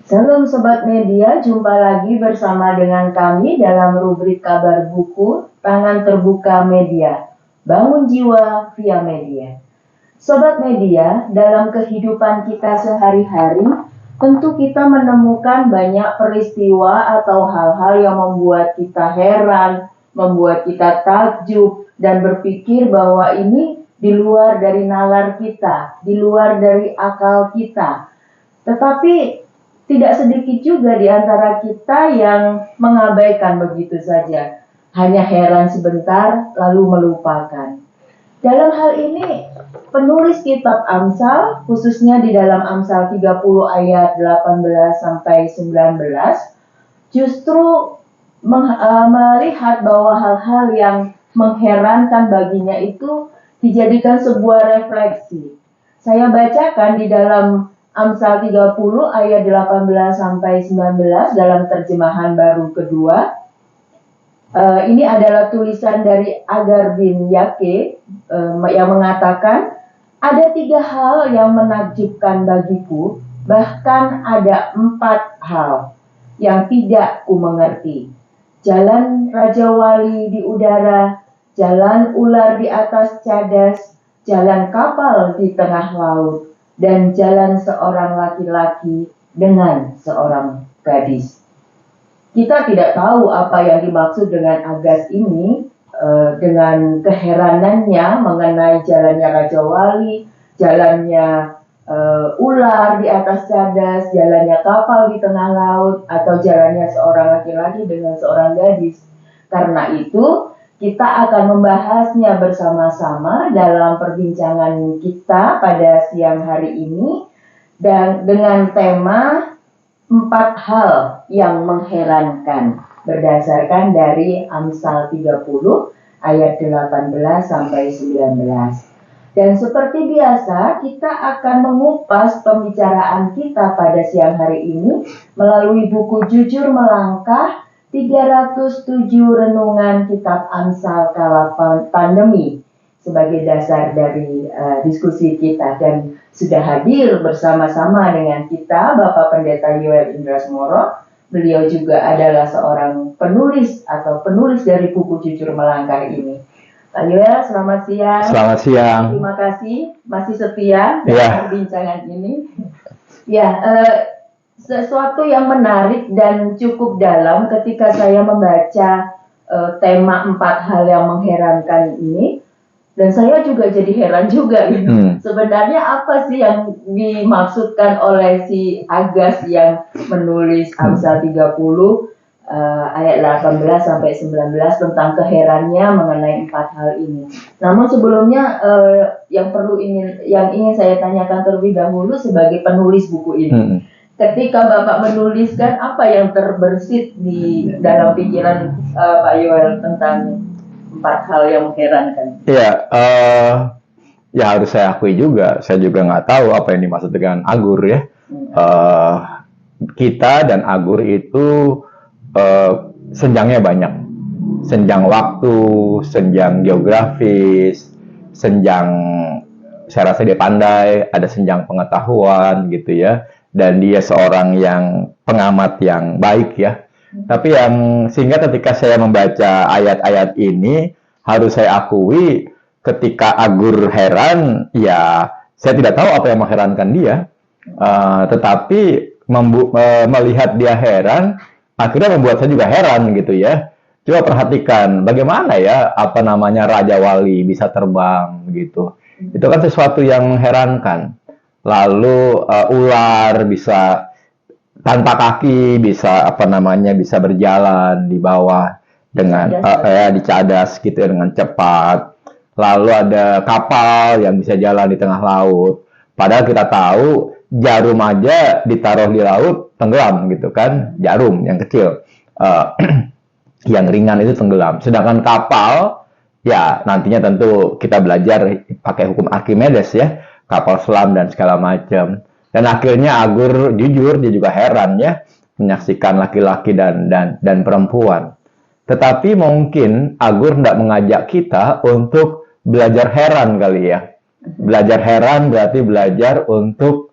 Salam Sobat Media, jumpa lagi bersama dengan kami dalam rubrik kabar buku Tangan Terbuka Media, Bangun Jiwa via Media. Sobat Media, dalam kehidupan kita sehari-hari, tentu kita menemukan banyak peristiwa atau hal-hal yang membuat kita heran, membuat kita takjub, dan berpikir bahwa ini di luar dari nalar kita, di luar dari akal kita. Tetapi tidak sedikit juga di antara kita yang mengabaikan begitu saja, hanya heran sebentar lalu melupakan. Dalam hal ini, penulis kitab Amsal, khususnya di dalam Amsal 30 ayat 18 sampai 19, justru melihat bahwa hal-hal yang mengherankan baginya itu dijadikan sebuah refleksi. Saya bacakan di dalam Amsal 30 ayat 18 sampai 19 dalam terjemahan baru kedua. Ini adalah tulisan dari Agar bin Yake yang mengatakan, ada 3 hal yang menakjubkan bagiku, bahkan ada 4 hal yang tidak ku mengerti. Jalan Raja Wali di udara, jalan ular di atas cadas, jalan kapal di tengah laut, dan jalan seorang laki-laki dengan seorang gadis. Kita tidak tahu apa yang dimaksud dengan Agas ini, dengan keheranannya mengenai jalannya Raja Wali, jalannya ular di atas cadas, jalannya kapal di tengah laut, atau jalannya seorang laki-laki dengan seorang gadis. Karena itu, kita akan membahasnya bersama-sama dalam perbincangan kita pada siang hari ini, dan dengan tema 4 hal yang mengherankan berdasarkan dari Amsal 30 ayat 18 sampai 19. Dan seperti biasa, kita akan mengupas pembicaraan kita pada siang hari ini melalui buku Jujur Melangkah 307 renungan kitab Amsal kala pandemi sebagai dasar dari diskusi kita. Dan sudah hadir bersama-sama dengan kita Bapak Pendeta Yoel Indrasmoro. Beliau juga adalah seorang penulis dari buku Jujur Melangkah ini. Pak Yoel, selamat siang. Selamat siang. Terima kasih masih setia dalam perbincangan ini. Sesuatu yang menarik dan cukup dalam ketika saya membaca tema 4 hal yang mengherankan ini, dan saya juga jadi heran juga gitu. Sebenarnya apa sih yang dimaksudkan oleh si Agas yang menulis Amsal 30 ayat 18 sampai 19 tentang keherannya mengenai 4 hal ini. Namun sebelumnya yang ingin saya tanyakan terlebih dahulu sebagai penulis buku ini. Ketika Bapak menuliskan, apa yang terbersit di dalam pikiran Pak Yoel tentang 4 hal yang mengherankan? Ya harus saya akui juga, saya juga nggak tahu apa yang dimaksud dengan Agur ya. Kita dan Agur itu senjangnya banyak, senjang waktu, senjang geografis, senjang saya rasa dia pandai, ada senjang pengetahuan gitu ya. Dan dia seorang yang pengamat yang baik ya. Tapi sehingga ketika saya membaca ayat-ayat ini, harus saya akui ketika Agur heran, ya saya tidak tahu apa yang mengherankan dia. Tetapi melihat dia heran, akhirnya membuat saya juga heran gitu ya. Coba perhatikan bagaimana ya Raja Wali bisa terbang gitu. Itu kan sesuatu yang mengherankan. Lalu ular bisa tanpa kaki, bisa bisa berjalan di bawah dengan di cadas gitu ya, dengan cepat. Lalu ada kapal yang bisa jalan di tengah laut. Padahal kita tahu jarum aja ditaruh di laut tenggelam gitu kan, jarum yang kecil, yang ringan itu tenggelam. Sedangkan kapal ya nantinya tentu kita belajar pakai hukum Archimedes ya. Kapal selam dan segala macam. Dan akhirnya Agur jujur, dia juga heran ya menyaksikan laki-laki dan perempuan. Tetapi mungkin Agur tidak mengajak kita untuk belajar heran kali ya. Belajar heran berarti belajar untuk,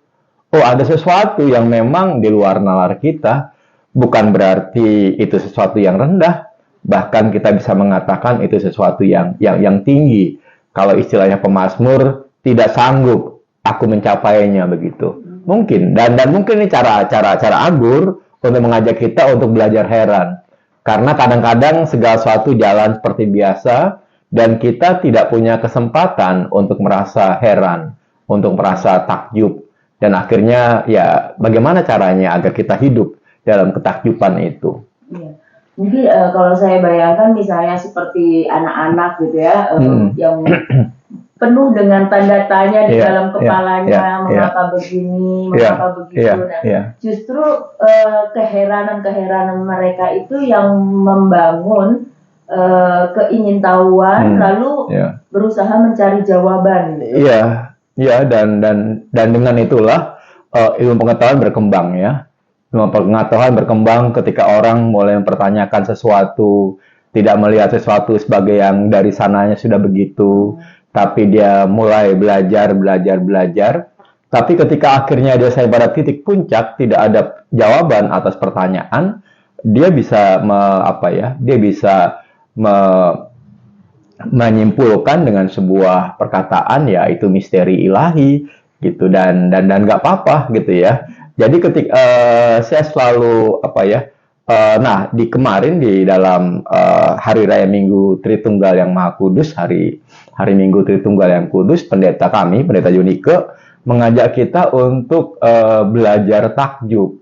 oh ada sesuatu yang memang di luar nalar kita, bukan berarti itu sesuatu yang rendah, bahkan kita bisa mengatakan itu sesuatu yang tinggi. Kalau istilahnya pemazmur, tidak sanggup aku mencapainya begitu. Mungkin dan mungkin ini cara Agur untuk mengajak kita untuk belajar heran. Karena kadang-kadang segala sesuatu jalan seperti biasa dan kita tidak punya kesempatan untuk merasa heran, untuk merasa takjub. Dan akhirnya ya bagaimana caranya agar kita hidup dalam ketakjuban itu. Iya. Mungkin kalau saya bayangkan misalnya seperti anak-anak gitu ya, yang penuh dengan tanda tanya di dalam kepalanya, mengapa begini, mengapa begitu. Nah, justru keheranan-keheranan mereka itu yang membangun keingintahuan, lalu berusaha mencari jawaban. Iya, dan dengan itulah ilmu pengetahuan berkembang ya. Ilmu pengetahuan berkembang ketika orang mulai mempertanyakan sesuatu, tidak melihat sesuatu sebagai yang dari sananya sudah begitu, tapi dia mulai belajar. Tapi ketika akhirnya dia sampai pada titik puncak, tidak ada jawaban atas pertanyaan, dia bisa menyimpulkan dengan sebuah perkataan, ya itu misteri ilahi gitu, dan nggak apa-apa gitu ya. Jadi ketika saya selalu nah di kemarin di dalam hari raya Minggu Tritunggal yang Maha Kudus, hari Minggu Tritunggal yang Kudus, pendeta Yunike mengajak kita untuk belajar takjub.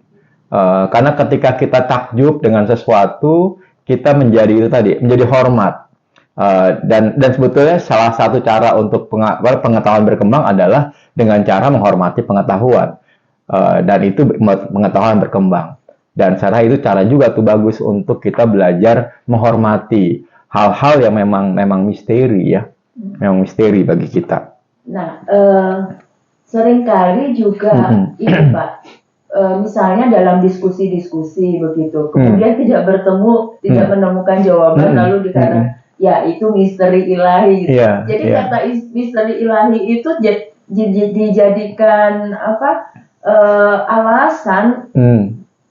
Karena ketika kita takjub dengan sesuatu, kita menjadi hormat. Dan sebetulnya salah satu cara untuk pengetahuan berkembang adalah dengan cara menghormati pengetahuan. Dan itu pengetahuan berkembang. Dan cara juga tuh bagus untuk kita belajar menghormati hal-hal yang memang misteri ya. Memang misteri bagi kita. Nah, seringkali juga ini Pak, misalnya dalam diskusi begitu, kemudian tidak menemukan jawaban, lalu dikatakan ya itu misteri ilahi gitu. Jadi kata misteri ilahi itu dijadikan alasan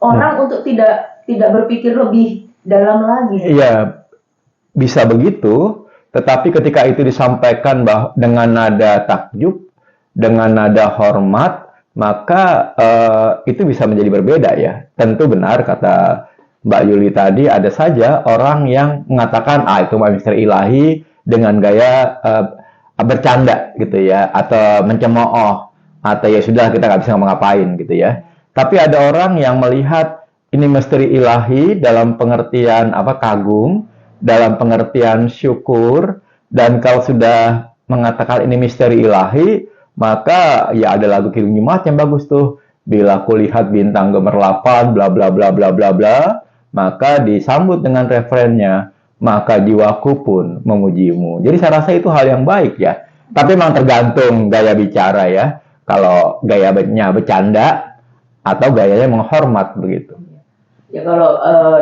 orang untuk tidak berpikir lebih dalam lagi. Iya, bisa begitu. Tetapi ketika itu disampaikan dengan nada takjub, dengan nada hormat, maka itu bisa menjadi berbeda ya. Tentu benar kata Mbak Yuli tadi, ada saja orang yang mengatakan itu misteri ilahi dengan gaya bercanda gitu ya, atau mencemooh, atau ya sudah kita nggak bisa ngapa-ngapain gitu ya. Tapi ada orang yang melihat ini misteri ilahi dalam pengertian kagum, dalam pengertian syukur, dan kalau sudah mengatakan ini misteri ilahi, maka ya ada lagu Kidung Jumat yang bagus tuh. Bila kulihat bintang gemerlapan, bla bla bla bla bla bla, maka disambut dengan referennya, maka jiwaku pun memujimu. Jadi saya rasa itu hal yang baik ya. Tapi memang tergantung gaya bicara ya. Kalau gayanya bercanda atau gayanya menghormat begitu. Ya kalau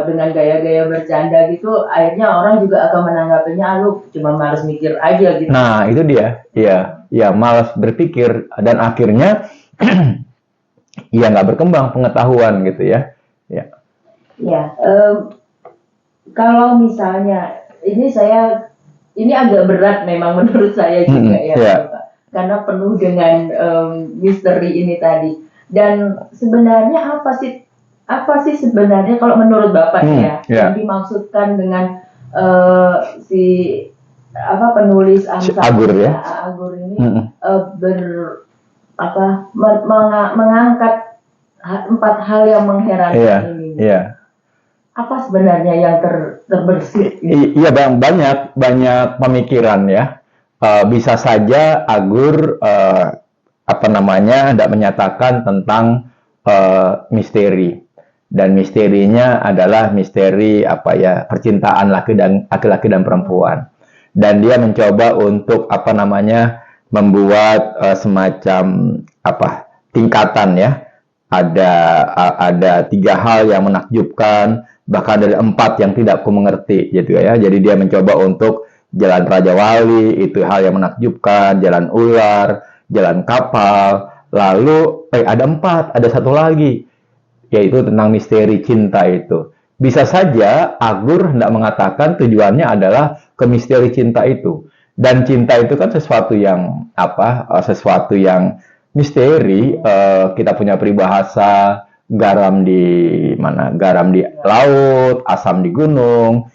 dengan gaya-gaya bercanda gitu, akhirnya orang juga akan menanggapinya, lu cuma malas mikir aja gitu. Nah itu dia, ya malas berpikir, dan akhirnya ya nggak berkembang pengetahuan gitu ya. Ya, kalau misalnya ini agak berat memang menurut saya juga karena penuh dengan misteri ini tadi. Dan sebenarnya apa sih sebenarnya kalau menurut Bapak yang dimaksudkan dengan penulis Agur ya? Agur ini mengangkat 4 hal yang mengherankan ini. Apa sebenarnya yang terbersit? Iya, banyak pemikiran ya. Bisa saja Agur tidak menyatakan tentang misteri, dan misterinya adalah misteri percintaan laki-laki dan perempuan, dan dia mencoba untuk membuat semacam tingkatan ya. Ada 3 hal yang menakjubkan, bahkan dari 4 yang tidak ku mengerti gitu ya. Jadi dia mencoba untuk jalan Raja Wali, itu hal yang menakjubkan, jalan ular, jalan kapal, lalu ada 4, ada satu lagi, yaitu tentang misteri cinta itu. Bisa saja Agur hendak mengatakan tujuannya adalah ke misteri cinta itu. Dan cinta itu kan sesuatu yang sesuatu yang misteri. Kita punya peribahasa garam di mana? Garam di laut, asam di gunung,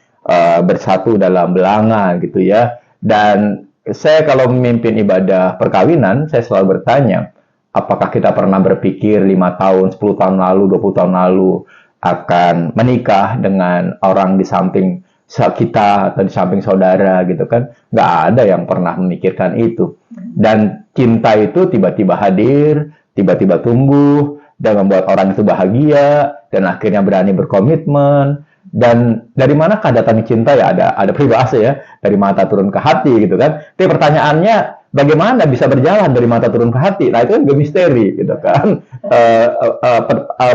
bersatu dalam belanga gitu ya. Dan saya kalau memimpin ibadah perkawinan, saya selalu bertanya, apakah kita pernah berpikir 5 tahun, 10 tahun lalu, 20 tahun lalu akan menikah dengan orang di samping kita atau di samping saudara gitu kan? Nggak ada yang pernah memikirkan itu. Dan cinta itu tiba-tiba hadir, tiba-tiba tumbuh, dan membuat orang itu bahagia, dan akhirnya berani berkomitmen. Dan dari manakah datangnya cinta? Ya ada peribahasa ya, dari mata turun ke hati gitu kan. Tapi pertanyaannya, bagaimana bisa berjalan dari mata turun ke hati? Nah, itu kan juga misteri gitu kan.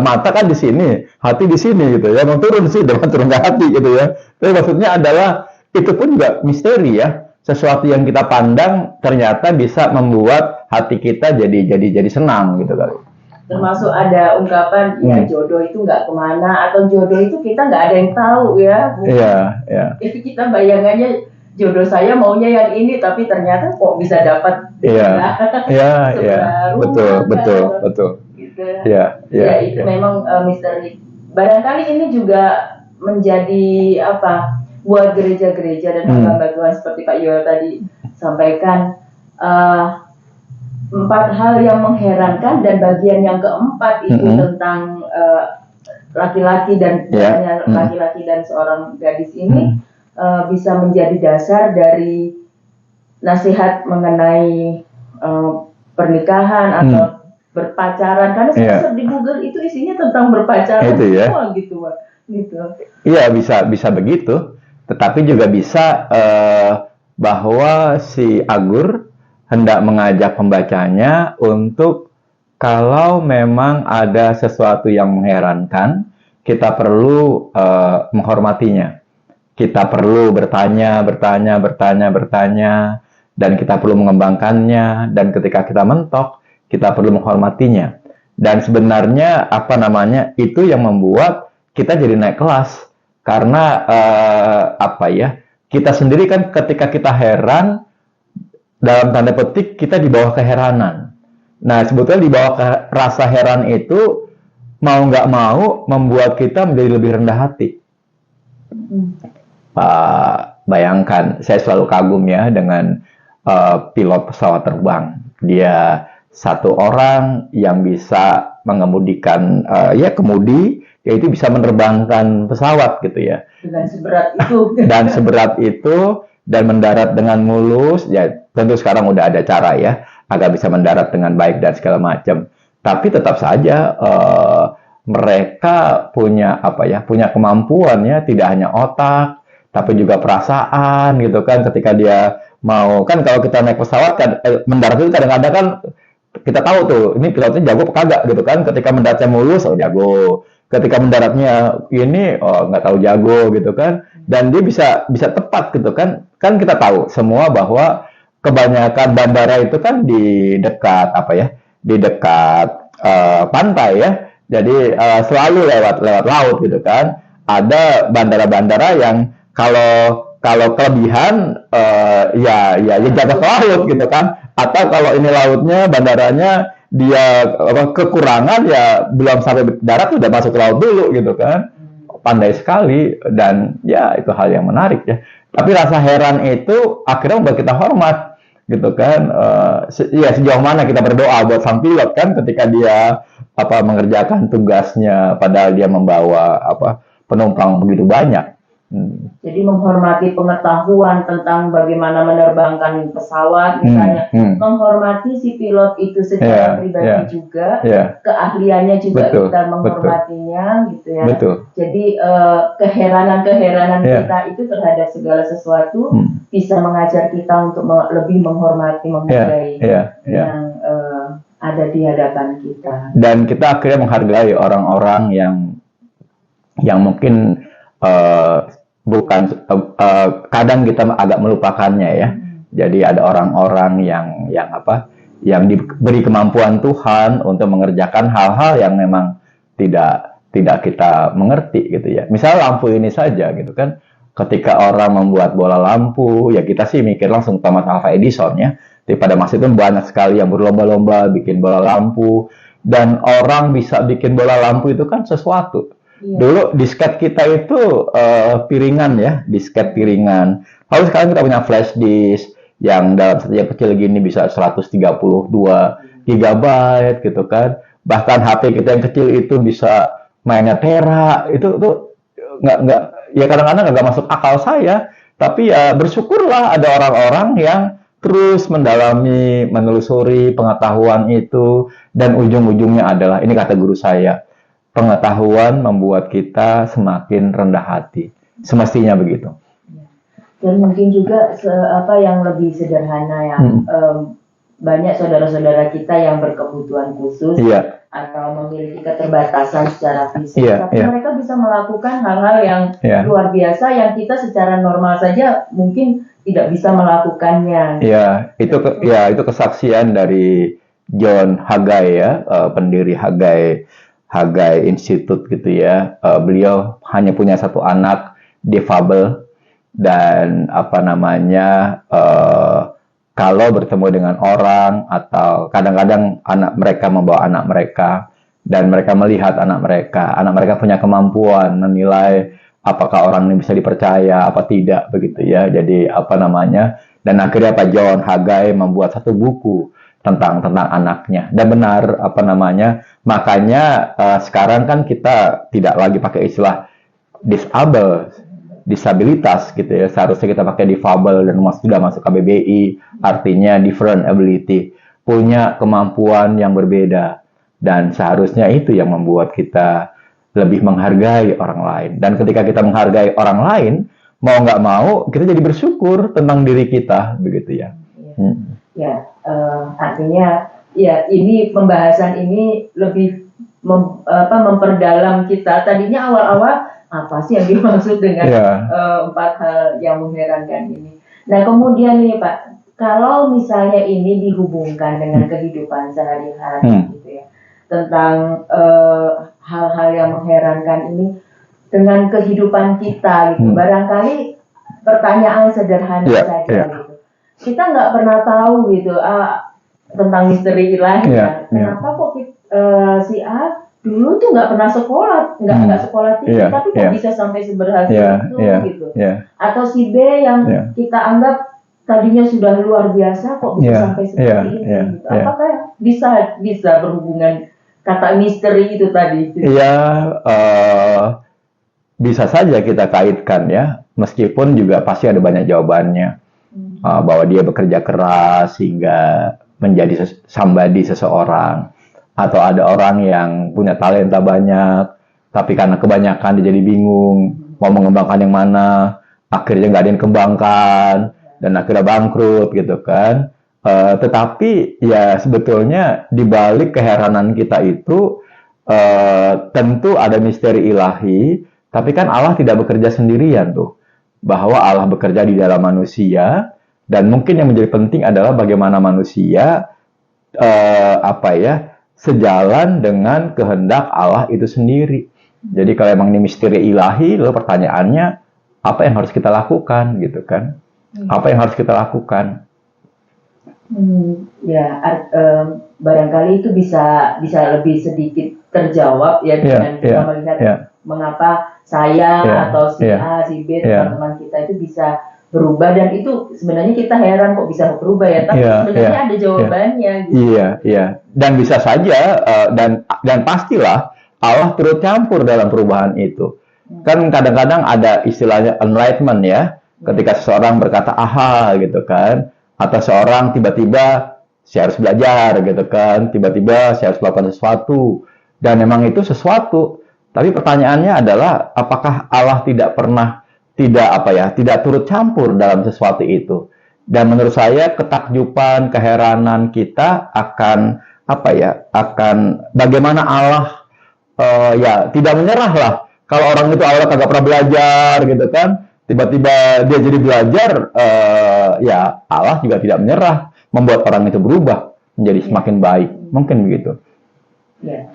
Mata kan di sini, hati di sini gitu ya. Mau turun sih, turun ke hati gitu ya. Tapi maksudnya adalah itu pun juga misteri ya. Sesuatu yang kita pandang ternyata bisa membuat hati kita jadi senang gitu kali. Termasuk ada ungkapan ya jodoh itu nggak kemana, atau jodoh itu kita nggak ada yang tahu ya. Iya, iya. Itu kita bayangannya jodoh saya maunya yang ini, tapi ternyata kok bisa dapat. Iya, betul. Gitu. Ya, itu memang misteri. Barangkali ini juga menjadi buat gereja-gereja dan hamba Tuhan seperti Pak Yoel tadi sampaikan, 4 hal yang mengherankan, dan bagian yang keempat itu tentang laki-laki dan laki-laki dan seorang gadis ini bisa menjadi dasar dari nasihat mengenai pernikahan atau berpacaran, karena saya di Google itu isinya tentang berpacaran semua gitu, Pak. Gitu. Iya, bisa begitu. Tetapi juga bisa bahwa si Agur hendak mengajak pembacanya untuk, kalau memang ada sesuatu yang mengherankan, kita perlu menghormatinya. Kita perlu bertanya, dan kita perlu mengembangkannya. Dan ketika kita mentok, kita perlu menghormatinya. Dan sebenarnya itu yang membuat kita jadi naik kelas. Karena kita sendiri kan ketika kita heran, dalam tanda petik kita di bawah keheranan. Nah, sebetulnya di bawah rasa heran itu mau nggak mau membuat kita menjadi lebih rendah hati. Bayangkan, saya selalu kagum ya dengan pilot pesawat terbang. Dia satu orang yang bisa mengemudikan kemudi, yaitu bisa menerbangkan pesawat gitu ya. Dengan seberat itu. Dan seberat itu, dan mendarat dengan mulus. Ya, tentu sekarang udah ada cara ya agar bisa mendarat dengan baik dan segala macam. Tapi tetap saja mereka punya punya kemampuan ya, tidak hanya otak tapi juga perasaan gitu kan. Ketika dia mau, kan kalau kita naik pesawat kan mendarat itu kadang-kadang kan kita tahu tuh ini pilotnya jago apa kagak gitu kan. Ketika mendaratnya mulus, jago. Ketika mendaratnya ini nggak tahu jago gitu kan. Dan dia bisa tepat gitu kan. Kan kita tahu semua bahwa kebanyakan bandara itu kan di dekat di dekat pantai ya. Jadi selalu lewat laut gitu kan. Ada bandara-bandara yang kalau kelebihan ya jatuh ke laut gitu kan. Atau kalau ini lautnya, bandaranya dia kekurangan, ya belum sampai darat udah masuk ke laut dulu gitu kan. Pandai sekali, dan ya itu hal yang menarik ya. Tapi rasa heran itu akhirnya membuat kita hormat gitu kan. Sejauh mana kita berdoa buat sang pilot kan, ketika dia mengerjakan tugasnya padahal dia membawa penumpang begitu banyak. Jadi menghormati pengetahuan tentang bagaimana menerbangkan pesawat, misalnya menghormati si pilot itu secara pribadi juga, keahliannya juga kita menghormatinya, gitu ya. Jadi keheranan kita itu terhadap segala sesuatu bisa mengajar kita untuk lebih menghormati, menghargai yang ada di hadapan kita. Dan kita akhirnya menghargai orang-orang yang mungkin bukan kadang kita agak melupakannya ya. Jadi ada orang-orang yang apa? Yang diberi kemampuan Tuhan untuk mengerjakan hal-hal yang memang tidak kita mengerti gitu ya. Misal lampu ini saja gitu kan. Ketika orang membuat bola lampu, ya kita sih mikir langsung Thomas Alva Edison ya. Tapi pada masa itu banyak sekali yang berlomba-lomba bikin bola lampu, dan orang bisa bikin bola lampu itu kan sesuatu. Dulu disket kita itu piringan ya, disket piringan. Lalu sekarang kita punya flash disk yang dalam satu yang kecil gini bisa 132 GB gitu kan. Bahkan HP kita yang kecil itu bisa mainnya tera. Itu nggak ya kadang-kadang nggak masuk akal saya. Tapi ya bersyukurlah ada orang-orang yang terus mendalami, menelusuri pengetahuan itu, dan ujung-ujungnya adalah, ini kata guru saya, pengetahuan membuat kita semakin rendah hati. Semestinya begitu. Dan mungkin juga apa yang lebih sederhana ya, banyak saudara-saudara kita yang berkebutuhan khusus atau memiliki keterbatasan secara fisik, tapi mereka bisa melakukan hal-hal yang luar biasa yang kita secara normal saja mungkin tidak bisa melakukannya. Itu kesaksian dari John Haggai ya, pendiri Haggai Institute gitu ya. Beliau hanya punya satu anak difabel, dan kalau bertemu dengan orang atau kadang-kadang anak mereka membawa anak mereka dan mereka melihat anak mereka punya kemampuan menilai apakah orang ini bisa dipercaya apa tidak begitu ya. Jadi dan akhirnya Pak John Haggai membuat satu buku tentang anaknya. Dan benar makanya sekarang kan kita tidak lagi pakai istilah disabilitas gitu ya. Seharusnya kita pakai difabel, dan sudah masuk KBBI, artinya different ability, punya kemampuan yang berbeda, dan seharusnya itu yang membuat kita lebih menghargai orang lain. Dan ketika kita menghargai orang lain, mau nggak mau kita jadi bersyukur tentang diri kita begitu ya. Artinya ya ini pembahasan ini lebih memperdalam kita. Tadinya awal-awal apa sih yang dimaksud dengan 4 hal yang mengherankan ini. Nah kemudian ini Pak, kalau misalnya ini dihubungkan dengan kehidupan sehari-hari gitu ya, tentang hal-hal yang mengherankan ini dengan kehidupan kita gitu, barangkali pertanyaan sederhana saja gitu. Kita nggak pernah tahu gitu tentang misteri ilahi. Kenapa kok si A dulu tuh nggak pernah sekolah, nggak sekolah tinggi, tapi kok bisa sampai seberhasil itu gitu. Atau si B yang kita anggap tadinya sudah luar biasa, kok bisa sampai seperti ini. Gitu. Apakah bisa berhubungan kata misteri itu tadi? Bisa saja kita kaitkan ya, meskipun juga pasti ada banyak jawabannya. Bahwa dia bekerja keras sehingga menjadi somebody seseorang. Atau ada orang yang punya talenta banyak, tapi karena kebanyakan dia jadi bingung mau mengembangkan yang mana, akhirnya nggak ada yang kembangkan, dan akhirnya bangkrut gitu kan. Tetapi ya sebetulnya di balik keheranan kita itu tentu ada misteri ilahi, tapi kan Allah tidak bekerja sendirian tuh, bahwa Allah bekerja di dalam manusia, dan mungkin yang menjadi penting adalah bagaimana manusia sejalan dengan kehendak Allah itu sendiri. Jadi kalau emang ini misteri ilahi, lalu pertanyaannya apa yang harus kita lakukan gitu kan? Apa yang harus kita lakukan? Barangkali itu bisa lebih sedikit terjawab ya dengan kita melihat mengapa saya atau si A, si B, teman-teman kita itu bisa berubah, dan itu sebenarnya kita heran kok bisa berubah ya, tapi sebenarnya ada jawabannya. Gitu. Dan bisa saja dan pastilah Allah turut campur dalam perubahan itu. Kan kadang-kadang ada istilahnya enlightenment ya, ketika seseorang berkata aha gitu kan, atau seorang tiba-tiba saya harus belajar gitu kan, tiba-tiba saya harus melakukan sesuatu, dan memang itu sesuatu. Tapi pertanyaannya adalah apakah Allah tidak turut campur dalam sesuatu itu. Dan menurut saya ketakjuban, keheranan kita akan bagaimana Allah tidak menyerah lah. Kalau orang itu awalnya kagak pernah belajar gitu kan, tiba-tiba dia jadi belajar, ya Allah juga tidak menyerah, membuat orang itu berubah menjadi semakin baik, mungkin begitu. Ya,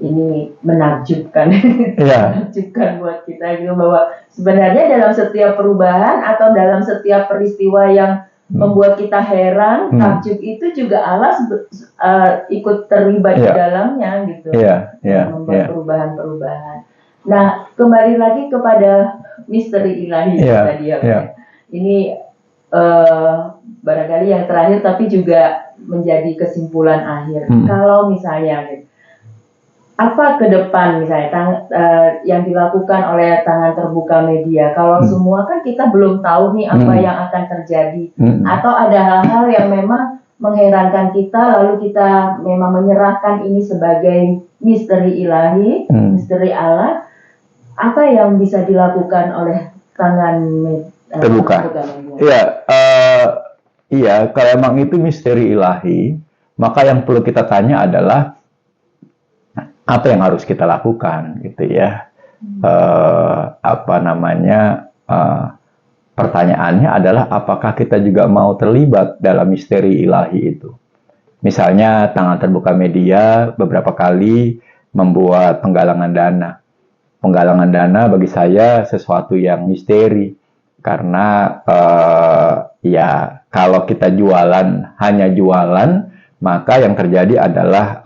ini menakjubkan, Iya. menakjubkan buat kita gitu bahwa sebenarnya dalam setiap perubahan atau dalam setiap peristiwa yang membuat kita heran, takjub itu juga Allah ikut terlibat di dalamnya gitu, membuat perubahan-perubahan. Nah, kembali lagi kepada misteri ilahi tadi ya. Ini barangkali yang terakhir tapi juga menjadi kesimpulan akhir. Kalau misalnya apa ke depan misalnya yang dilakukan oleh Tangan Terbuka Media, kalau semua kan kita belum tahu nih apa yang akan terjadi, atau ada hal-hal yang memang mengherankan kita lalu kita memang menyerahkan ini sebagai misteri ilahi, misteri Allah, apa yang bisa dilakukan oleh Tangan Terbuka Media? Iya, kalau emang itu misteri ilahi, maka yang perlu kita tanya adalah apa yang harus kita lakukan, gitu ya. Pertanyaannya adalah apakah kita juga mau terlibat dalam misteri ilahi itu. Misalnya Tangan Terbuka Media beberapa kali membuat penggalangan dana. Penggalangan dana bagi saya sesuatu yang misteri, karena ya kalau kita jualan hanya jualan, maka yang terjadi adalah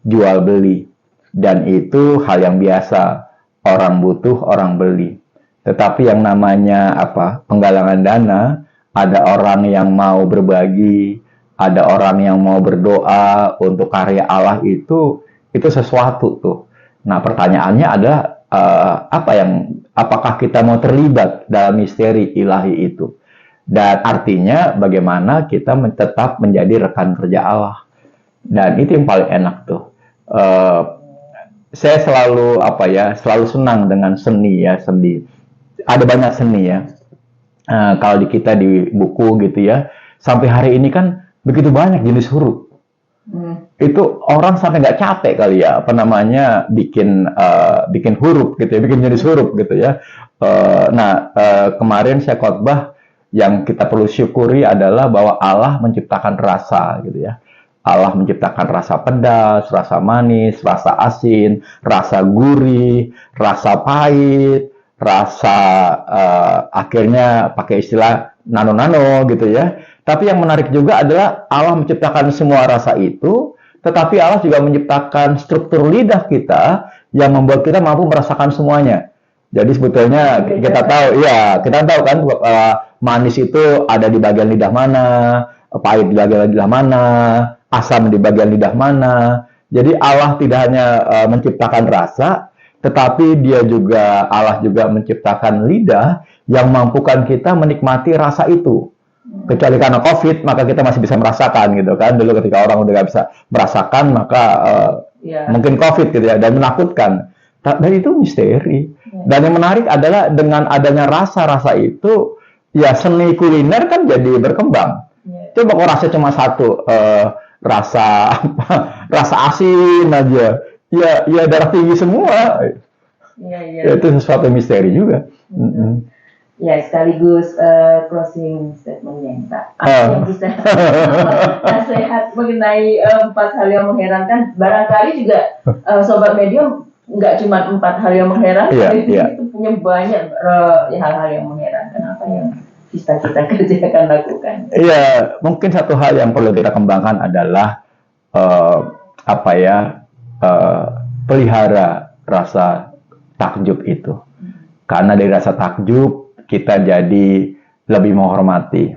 jual beli. Dan itu hal yang biasa, orang butuh, orang beli. Tetapi yang namanya penggalangan dana, ada orang yang mau berbagi, ada orang yang mau berdoa untuk karya Allah, itu sesuatu tuh. Nah, pertanyaannya adalah apakah kita mau terlibat dalam misteri ilahi itu? Dan artinya bagaimana kita tetap menjadi rekan kerja Allah. Dan itu yang paling enak tuh. Saya selalu selalu senang dengan seni ya, seni. Ada banyak seni ya. Kalau kita di buku gitu ya, sampai hari ini kan begitu banyak jenis huruf. Itu orang sampai nggak capek kali ya, bikin huruf gitu ya, bikin jenis huruf gitu ya. Kemarin saya khotbah, yang kita perlu syukuri adalah bahwa Allah menciptakan rasa gitu ya. Allah menciptakan rasa pedas, rasa manis, rasa asin, rasa gurih, rasa pahit, rasa akhirnya pakai istilah nano-nano gitu ya. Tapi yang menarik juga adalah Allah menciptakan semua rasa itu, tetapi Allah juga menciptakan struktur lidah kita yang membuat kita mampu merasakan semuanya. Jadi sebetulnya kita tahu kan manis itu ada di bagian lidah mana, pahit di bagian lidah mana, asam di bagian lidah mana. Jadi Allah tidak hanya menciptakan rasa, tetapi Allah juga menciptakan lidah yang mampukan kita menikmati rasa itu. Kecuali karena COVID, maka kita masih bisa merasakan gitu kan. Dulu ketika orang udah gak bisa merasakan, maka mungkin COVID gitu ya, dan menakutkan. Dan itu misteri. Dan yang menarik adalah dengan adanya rasa-rasa itu, ya seni kuliner kan jadi berkembang. Coba kok rasa cuma satu, rasa asin aja, ya darah tinggi semua. Ya, itu sesuatu misteri juga. Ya, sekaligus closing statement-nya, Pak. Apa yang bisa nasihat mengenai 4 hal yang mengherankan? Barangkali juga Sobat Medium nggak cuma 4 hal yang mengherankan, itu punya banyak hal-hal yang mengherankan. Apa yang bisa kita kerjakan, lakukan? Iya, mungkin satu hal yang perlu kita kembangkan adalah pelihara rasa takjub itu. Karena dari rasa takjub kita jadi lebih menghormati.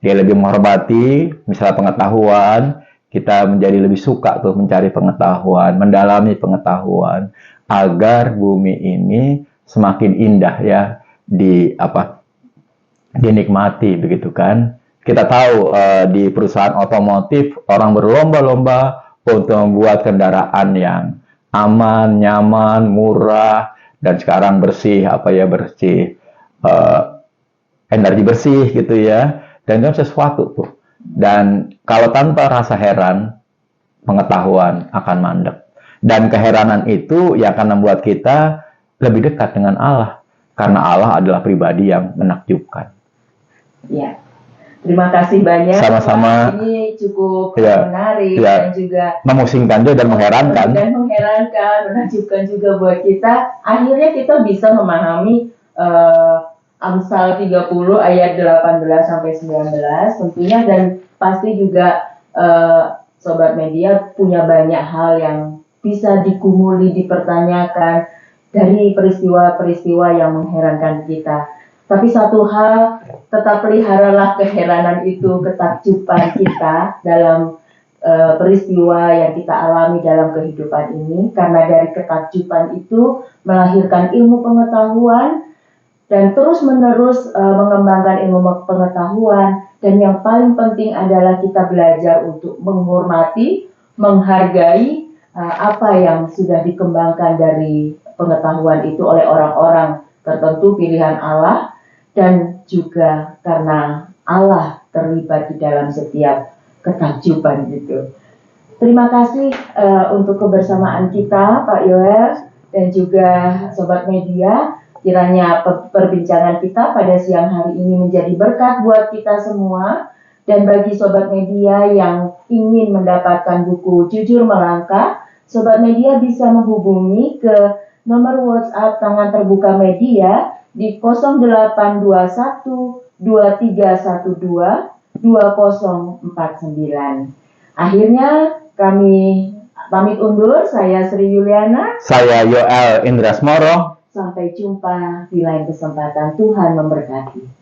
Dia lebih menghormati, misalnya pengetahuan, kita menjadi lebih suka tuh mencari pengetahuan, mendalami pengetahuan, agar bumi ini semakin indah ya dinikmati begitu kan. Kita tahu di perusahaan otomotif orang berlomba-lomba untuk membuat kendaraan yang aman, nyaman, murah, dan sekarang bersih, energi bersih gitu ya, dan itu sesuatu tuh. Dan kalau tanpa rasa heran, pengetahuan akan mandek, dan keheranan itu yang akan membuat kita lebih dekat dengan Allah. karena Allah adalah pribadi yang menakjubkan. Ya, terima kasih banyak. Sama-sama. Ini cukup Ya, menarik ya. dan juga Memusingkan juga dan mengherankan. menakjubkan juga buat kita. Akhirnya kita bisa memahami Amsal 30 ayat 18 sampai 19 tentunya, dan pasti juga Sobat Media punya banyak hal yang bisa digumuli, dipertanyakan dari peristiwa-peristiwa yang mengherankan kita. Tapi satu hal, tetap peliharalah keheranan itu, ketakjuban kita dalam peristiwa yang kita alami dalam kehidupan ini, karena dari ketakjuban itu melahirkan ilmu pengetahuan dan terus-menerus mengembangkan ilmu pengetahuan. Dan yang paling penting adalah kita belajar untuk menghormati, menghargai apa yang sudah dikembangkan dari pengetahuan itu oleh orang-orang tertentu pilihan Allah, dan juga karena Allah terlibat di dalam setiap ketakjuban itu. Terima kasih untuk kebersamaan kita, Pak Yoel, dan juga Sobat Media. Kiranya perbincangan kita pada siang hari ini menjadi berkat buat kita semua. Dan bagi Sobat Media yang ingin mendapatkan buku Jujur Melangkah, Sobat Media bisa menghubungi ke nomor WhatsApp Tangan Terbuka Media di 0821 2312 2049. Akhirnya kami pamit undur. Saya Sri Yuliana. Saya Yoel Indrasmoro. Sampai jumpa di lain kesempatan. Tuhan memberkati.